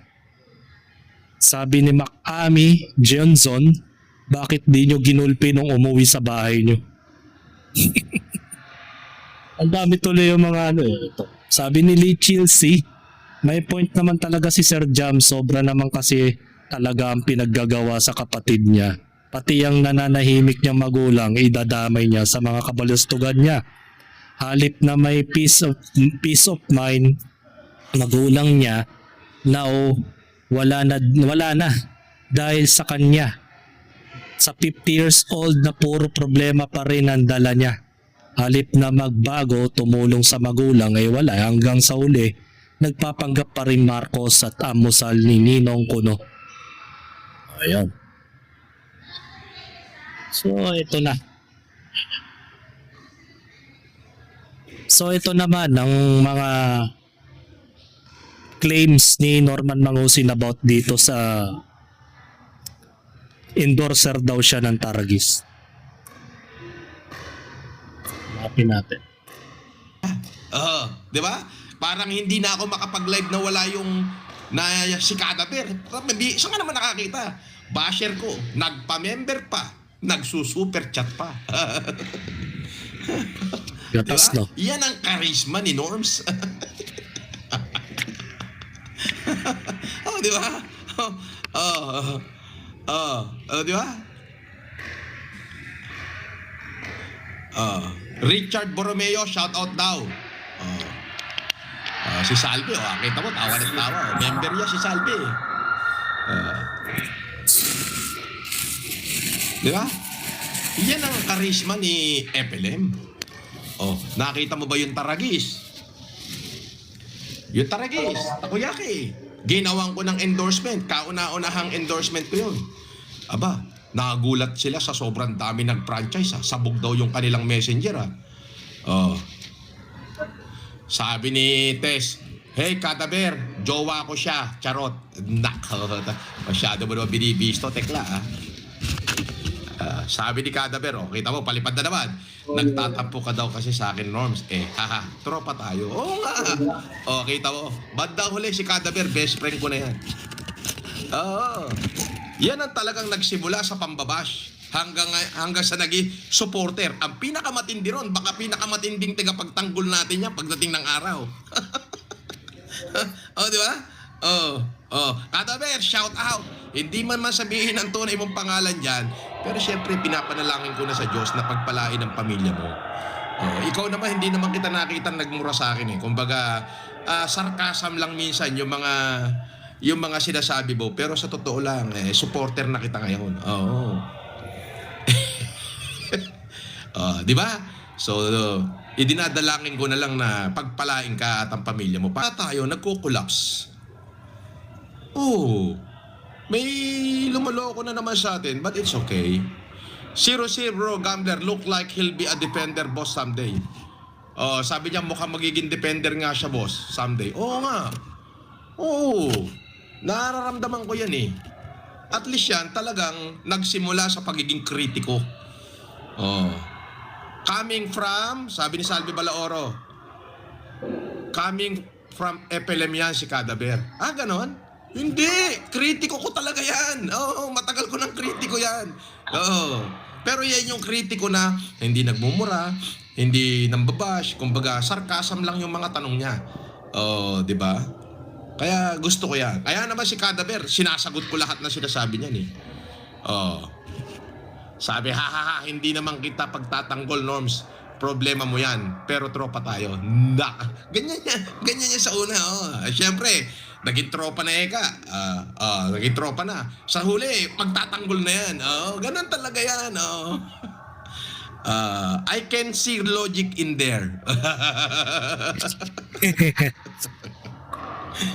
Sabi ni Macami Johnson, bakit di nyo ginulpi nung umuwi sa bahay nyo? Ang dami tuloy yung mga ito. Sabi ni Lee Chilsea, may point naman talaga si Sir Jam, sobra naman kasi talaga ang pinaggagawa sa kapatid niya. Pati ang nananahimik niyang magulang, idadamay niya sa mga kabalustugan niya. Halip na may peace of mind, magulang niya, wala na dahil sa kanya. Sa 50 years old na puro problema pa rin ang dala niya. Halip na magbago, tumulong sa magulang ay wala. Hanggang sa uli, nagpapanggap pa rin Marcos at amusal ni Ninong Kuno. Ayan. So ito na. So ito naman ang mga claims ni Norman Mangusin about dito sa endorser daw siya ng Taragis. Hanapin natin. Di ba? Parang hindi na ako makapag-live na wala yung si Kadaper. Hindi, siya nga naman nakakita. Basher ko, nagpa-member pa, nagsusuper chat pa. Gatas, no? Yan ang charisma ni Norms. Di ba? Di ba? Richard Borromeo, shout out daw. Si Salve, kita mo, tawa na tawa. Member niya si Salve. Di ba? Yan ang karisma ni FLM. Nakita mo ba yung Taragis? Yung Taragis, takoyaki. Ginawan ko ng endorsement. Kauna-unahang endorsement ko yun. Aba, nagulat sila sa sobrang dami ng franchise. Sabog daw yung kanilang messenger. Sabi ni Tess, hey Kadaber, jowa ko siya. Charot. Masyado mo naman binibisto. Tekla sabi ni Kadaber, kita mo, palipad na naman. Nagtatampo ka daw kasi sa akin, Norms. Tropa tayo. Oo nga. Kita mo, bandang huli si Kadaber, best friend ko na yan. Yan ang talagang nagsimula sa pambabash hanggang sa naging supporter. Ang pinakamatindi ron, baka pinakamatinding tagapagtanggol natin yan pagdating ng araw. Oh, di ba? Oh, oh. Kadaber, shout out. Hindi man masabihin ang tunay mong pangalan dyan, pero syempre pinapanalangin ko na sa Diyos na pagpalain ang pamilya mo. Oh, ikaw naman, hindi naman kita nakita nagmura sa akin eh. Kumbaga, sarcasm lang minsan yung mga sinasabi mo, pero sa totoo lang, supporter na kita ngayon. Oo. Di ba? So, idinadalangin ko na lang na pagpalain ka at ang pamilya mo. Para tayo, nagko-collapse. Oh, may lumoloko na naman sa atin, but it's okay. 0-0 gambler, look like he'll be a defender boss someday. Oh, sabi niya mukhang magiging defender nga siya boss someday. Oo nga. Oo. Nararamdaman ko yan eh. At least yan talagang nagsimula sa pagiging kritiko. Oh. Coming from, sabi ni Salvi Balaoro, coming from FLM yan si Kadaber. Ah, ganon? Hindi. Kritiko ko talaga yan. Oo, matagal ko ng kritiko yan. Oo. Pero yan yung kritiko na hindi nagmumura, hindi nambabash, kumbaga sarcasm lang yung mga tanong niya. Oo, di ba? Kaya gusto ko yan. Kaya naman si Kadaber, sinasagot ko lahat na sinasabi niya eh. Oo. Sabi, ha, hindi naman kita pagtatanggol, Norms. Problema mo yan. Pero tropa tayo. Ganyan niya sa una. Oh. Siyempre, naging tropa na Eka. Naging tropa na. Sa huli, pagtatanggol na yan. Ganun talaga yan. I can see logic in there.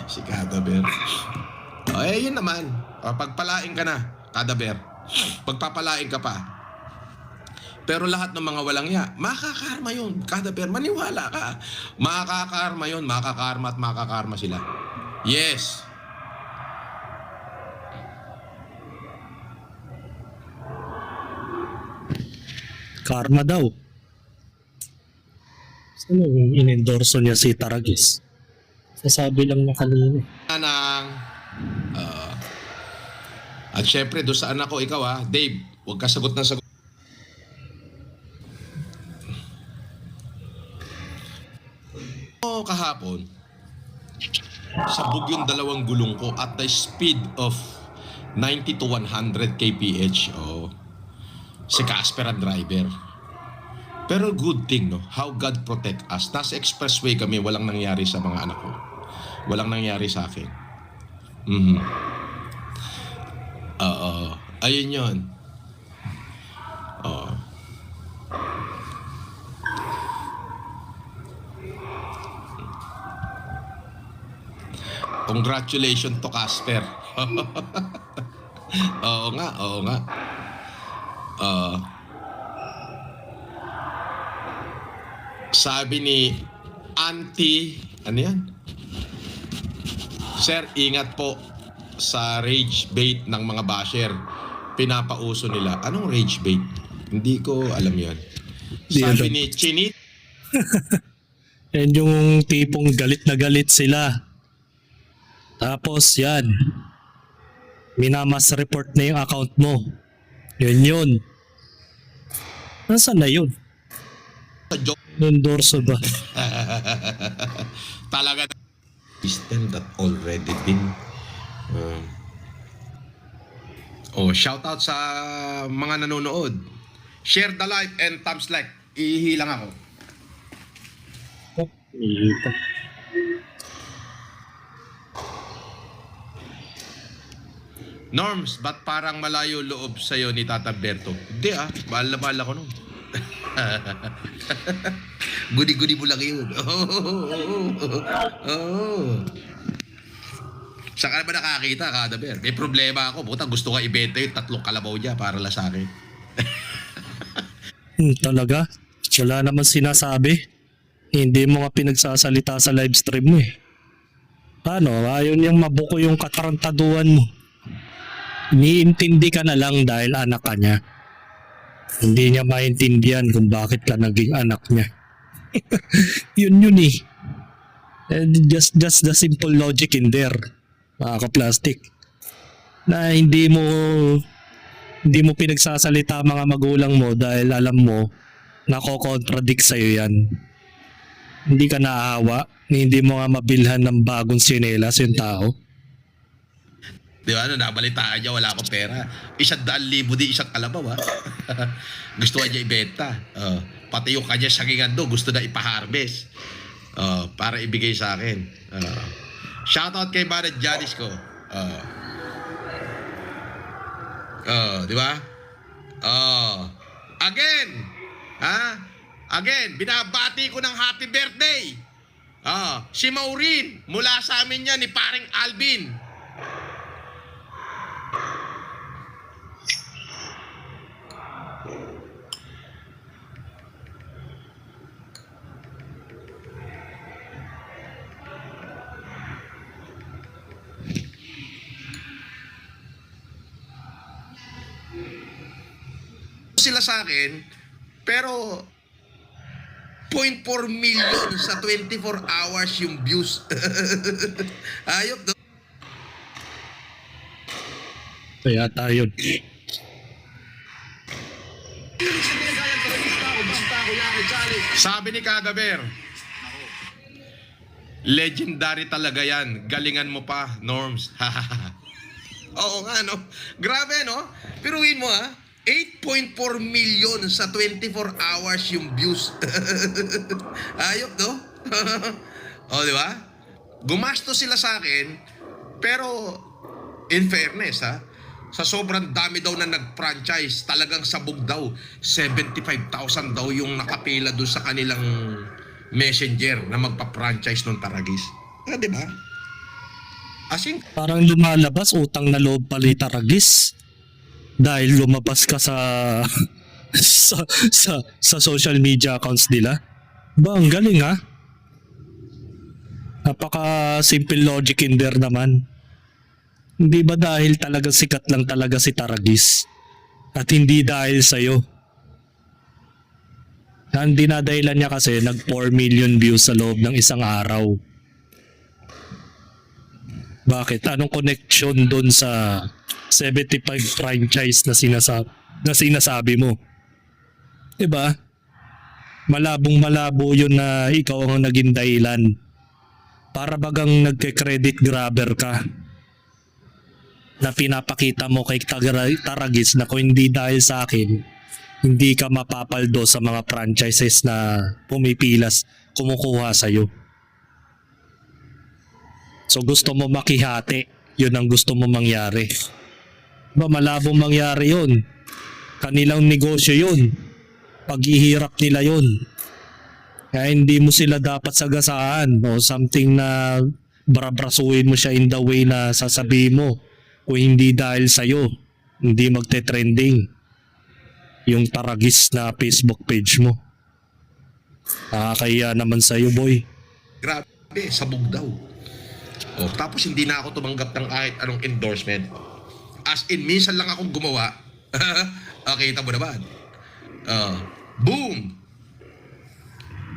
Si Kadaber. Yun naman. Pagpalain ka na, Kadaber. Pagpapalain ka pa. Pero lahat ng mga walang ya, makakarma yun. Kadaber, maniwala ka. Makakarma yun. Makakarma at makakarma sila. Yes. Karma daw. Saan yung in-endorso niya si Taragis? Sasabi lang na kanina. Anang, at syempre, doon sa anak ko, ikaw Dave, huwag ka sagot na sagot. Kahapon, sabog yung dalawang gulong ko at the speed of 90 to 100 kph. Si Casper ang driver. Pero good thing, no? How God protect us. Nasa expressway kami, walang nangyari sa mga anak ko. Walang nangyari sa akin. Ayun yun. Congratulations to Casper. Oo nga. Sabi ni Auntie, ano yan? Sir, ingat po sa rage bait ng mga basher. Pinapauso nila. Anong rage bait? Hindi ko alam yan. Sabi ni Chinit. Yan yung tipong galit na galit sila. Tapos yan, minamas report na yung account mo. Yun. Nasaan na yun? Endorso ba? Talaga system that already been shout out sa mga nanonood. Share the live and thumbs like. Ihilang ako. Norms, ba't parang malayo loob sa'yo ni Tata Berto? Hindi mahal na mahal ako nun. Gudi-gudi mo lang yun. Saan ka naman nakakita, Kadaber? May problema ako. Buta, gusto ka ibenta yung 3 kalabaw niya para lang sa akin. Talaga? Wala naman sinasabi. Hindi mo nga pinagsasalita sa live stream mo eh. Paano? Ayaw niyang mabuko yung katarantaduan mo. Iniintindi ka na lang dahil anak ka niya. Hindi niya maintindihan kung bakit ka naging anak niya. yun eh. Just the simple logic in there, mga ka-plastic. Na hindi mo pinagsasalita mga magulang mo dahil alam mo nako-contradict sa'yo yan. Hindi ka naawa, hindi mo nga mabilhan ng bagong tsinelas yung tao. Di ba? Nabalitaan niya, wala akong pera. 100,000 di isang kalabaw, ha? Gusto niya ibenta. Pati yung kanya sagingan do, gusto na ipaharvest. Para ibigay sa akin. Shoutout kay Manad Janice ko. Di ba? Again! Again, binabati ko ng happy birthday. Si Maureen, mula sa amin yan, ni paring Alvin. Sila sa akin, pero 0.4 million sa 24 hours yung views. Ayop, no? Kaya tayo. Sabi ni Kagaber, legendary talaga yan. Galingan mo pa, Norms. Oo nga, no? Grabe, no? Piruin mo, 8.4 million sa 24 hours yung views. Ayop, no? Di ba? Gumastos sila sa akin, pero in fairness, sa sobrang dami daw na nag-franchise, talagang sabog daw. 75,000 daw yung nakapila doon sa kanilang messenger na magpa-franchise ng Taragis. Di ba? As in, Parang lumalabas, utang na loob pala yung Taragis. Dahil lumabas ka sa sa social media accounts nila. Ba, ang galing ha? Napaka simple logic in there naman. Hindi ba dahil talaga sikat lang talaga si Taragis? At hindi dahil sa'yo? Ang dinadahilan niya kasi nag 4 million views sa loob ng isang araw. Bakit? Anong connection dun sa 75 franchise na sinasabi mo? Diba? Malabong malabo yun na ikaw ang naging dahilan. Para bagang nagke-credit grabber ka. Na pinapakita mo kay Taragis na kung hindi dahil sa akin, hindi ka mapapaldo sa mga franchises na pumipilas, kumukuha sa'yo. So gusto mo makihati, yun ang gusto mo mangyari. Ba, malabong mangyari yun. Kanilang negosyo yun. Paghihirap nila yun. Kaya hindi mo sila dapat sagasaan o something na barabrasuin mo siya in the way na sasabihin mo kung hindi dahil sa'yo, hindi magte-trending yung Taragis na Facebook page mo. Nakakaya naman sa'yo, boy. grabe, sabog daw. Tapos hindi na ako tumanggap ng kahit anong endorsement. As in, minsan lang akong gumawa. Kita mo naman. Boom!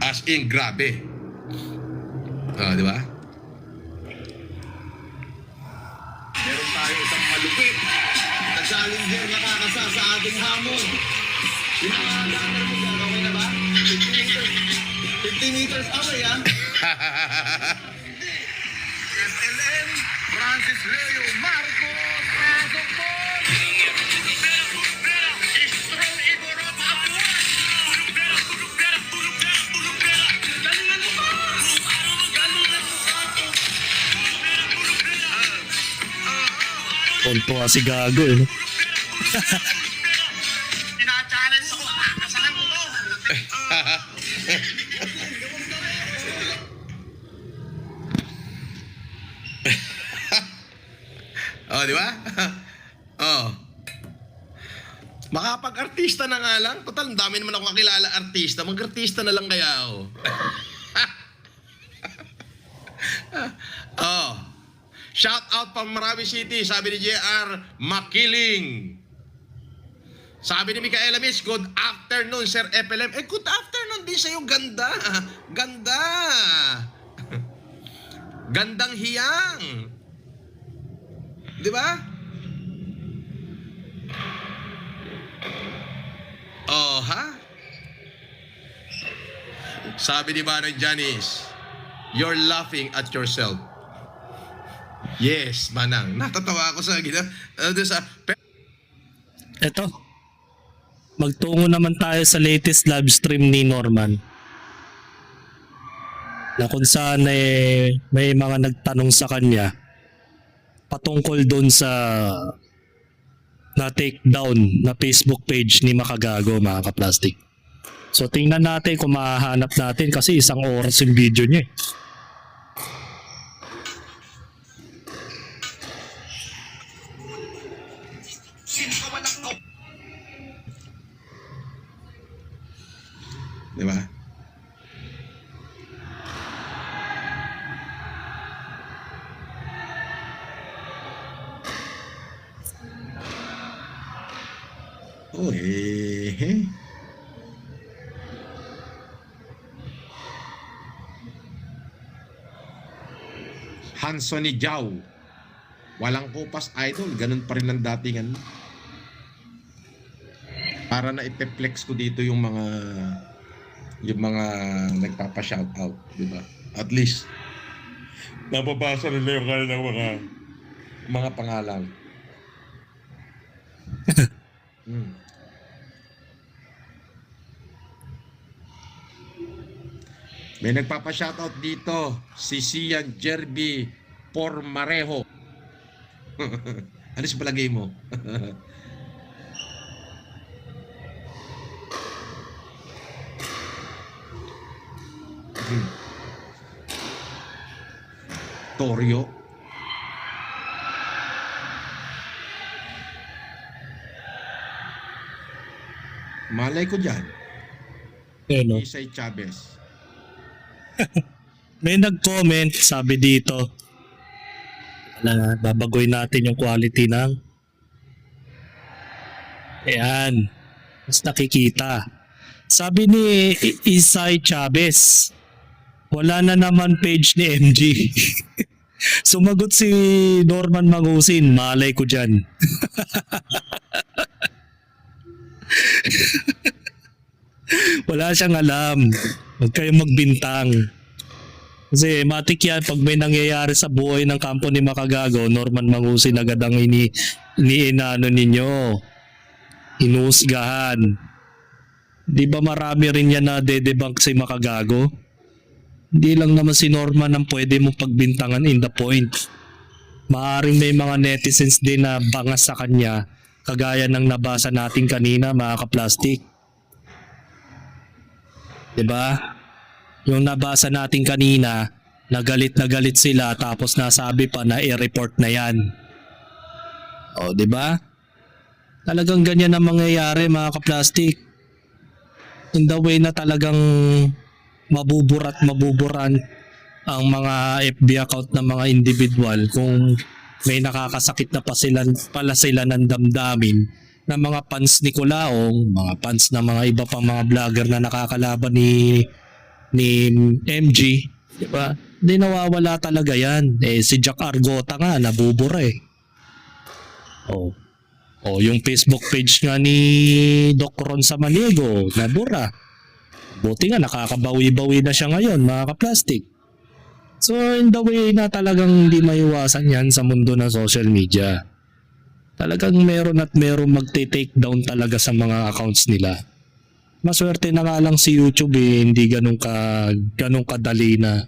As in, grabe. Di ba? Meron tayo isang malupit na challenger na kakasa sa ating hamon. Pinakaganar mo yan, okay na ba? 50 meters. 50 meters away, SLM, Francis Leo Marcos, pasok po! Tonto nga si Gago eh. Tina-challenge ako, kakasahan mo to! Di ba? Makapag-artista na nga lang. Total, ang dami naman ako kakilala artista. Mag-artista na lang kaya ako. Shout out pang Marami City. Sabi ni JR, makiling. Sabi ni Micaela Miss, good afternoon, Sir FLM. Good afternoon din sa'yo. Ganda. Ganda. Gandang hiyang. Di ba? Sabi ni Manang Janice, you're laughing at yourself. Yes, Manang. Natatawa ako sa gina. Eto, magtungo naman tayo sa latest live stream ni Norman. Na kung saan may mga nagtanong sa kanya patungkol doon sa na take down na Facebook page ni Makagago, mga kaplastic. So tingnan natin kung mahahanap natin kasi 1 oras yung video niya eh. Di ba? Oh, eh. Hansoni Jau. Walang kupas idol. Ganun pa rin ang datingan. Para na ipeplex ko dito yung mga nagpapa-shoutout, di ba? At least nababasa nila yung kanilang mga pangalan. May nagpapa-shoutout dito, si Sian Jerby Pormarejo. Ano si palagay mo? Torio. Malay ko dyan. Ano? Isay Chavez. May nag-comment, sabi dito. Na babagoy natin yung quality ng ayan. Mas nakikita. Sabi ni Isay Chavez, wala na naman page ni MG. Sumagot si Norman Mangusin, malay ko dyan. Wala siyang alam. Huwag kayong magbintang. Kasi matik yan pag may nangyayari sa buhay ng kampo ni Makagago, Norman Mangusin agad ang iniinano ninyo. Inuusgahan. Di ba marami rin yan na dedebunk si Makagago? Hindi lang naman si Norman ang pwede mong pagbintangan in the point. Maaring may mga netizens din na bangas sa kanya, kagaya ng nabasa natin kanina, mga kaplastik. Diba? Yung nabasa natin kanina, na galit sila tapos nasabi pa na i-report na yan. O, diba? Talagang ganyan ang mangyayari, mga kaplastik. In the way na talagang mabuburan ang mga FB account ng mga individual kung may nakakasakit na pala sila ng damdamin ng mga fans ni Kulaong, mga fans ng mga iba pang mga vlogger na nakakalaban ni MG, di ba? Di nawawala talaga yan. Si Jack Argota nga nabubura eh. Yung Facebook page nga ni Doc Ron Samaniego, nabura. Buti nga nakakabawi-bawi na siya ngayon, mga kaplastik. So in the way na talagang hindi maiwasan yan sa mundo ng social media. Talagang meron magte-take down talaga sa mga accounts nila. Maswerte na nga lang si YouTube hindi ganun kadali na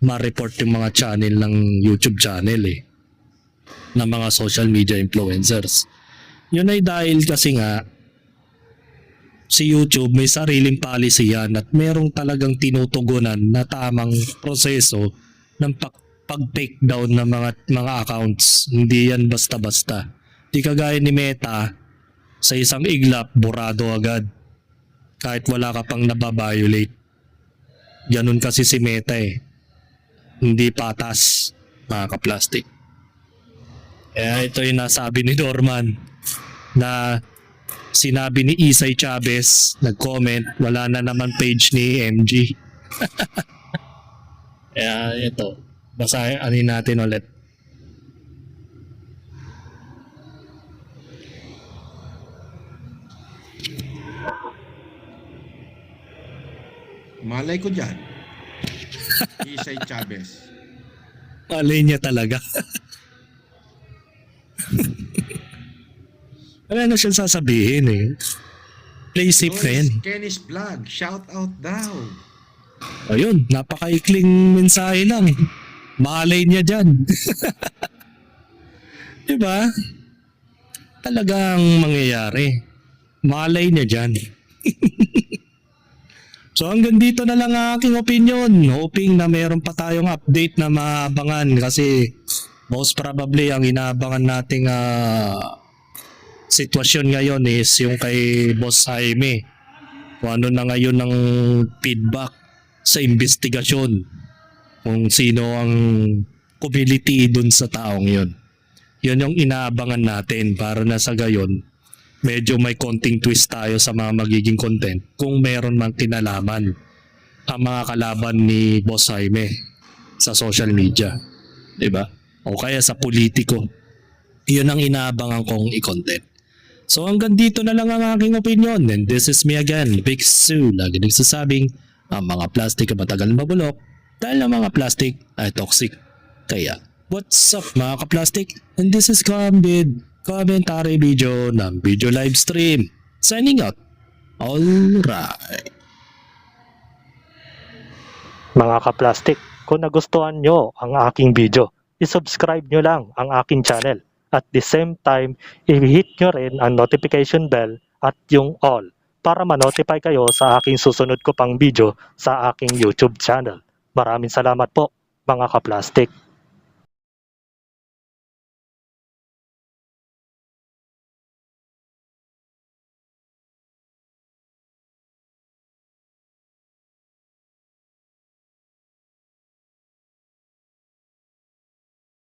ma-report yung mga channel ng YouTube channel ng mga social media influencers. Yun ay dahil kasi nga si YouTube may sariling policy yan at merong talagang tinutugunan na tamang proseso ng pag-take down ng mga accounts. Hindi yan basta-basta. Di kagaya ni Meta, sa isang iglap, burado agad. Kahit wala ka pang nababiolate. Ganun kasi si Meta Hindi patas, mga kaplastik. Kaya ito yung nasabi ni Norman na sinabi ni Isay Chavez, nag-comment, wala na naman page ni MG. Kaya ito, basahin natin ulit. Malay ko dyan. Isay Chavez. Malay niya talaga. Wala na siyang sasabihin eh. Play safe na yan. Kenny's Vlog, shout out daw. Ayun, napakaikling mensahe lang. Malay niya dyan. Diba? Talagang mangyayari. Malay niya dyan. So hanggang dito na lang ang aking opinion. Hoping na meron pa tayong update na maabangan kasi most probably ang inaabangan nating sitwasyon ngayon is yung kay Boss Jaime. Kung ano na ngayon ng feedback sa investigasyon. Kung sino ang community dun sa taong yun. Yun yung inaabangan natin para na sa gayon medyo may konting twist tayo sa mga magiging content kung meron mang kinalaman ang mga kalaban ni Boss Jaime sa social media. Diba? O kaya sa politiko. Yun ang inaabangan kong i-content. So hanggang dito na lang ang aking opinion. And this is me again, Big Sue. Lagi nagsasabing ang mga plastic ay matagal mabulok dahil ang mga plastic ay toxic. Kaya, what's up mga ka-plastic? And this is Cambid. Commentary video ng video live stream. Signing out. Alright. Mga ka-plastic, kung nagustuhan nyo ang aking video, isubscribe nyo lang ang aking channel. At the same time, i-hit nyo rin ang notification bell at yung all para ma-notify kayo sa aking susunod ko pang video sa aking YouTube channel. Maraming salamat po mga ka-plastic.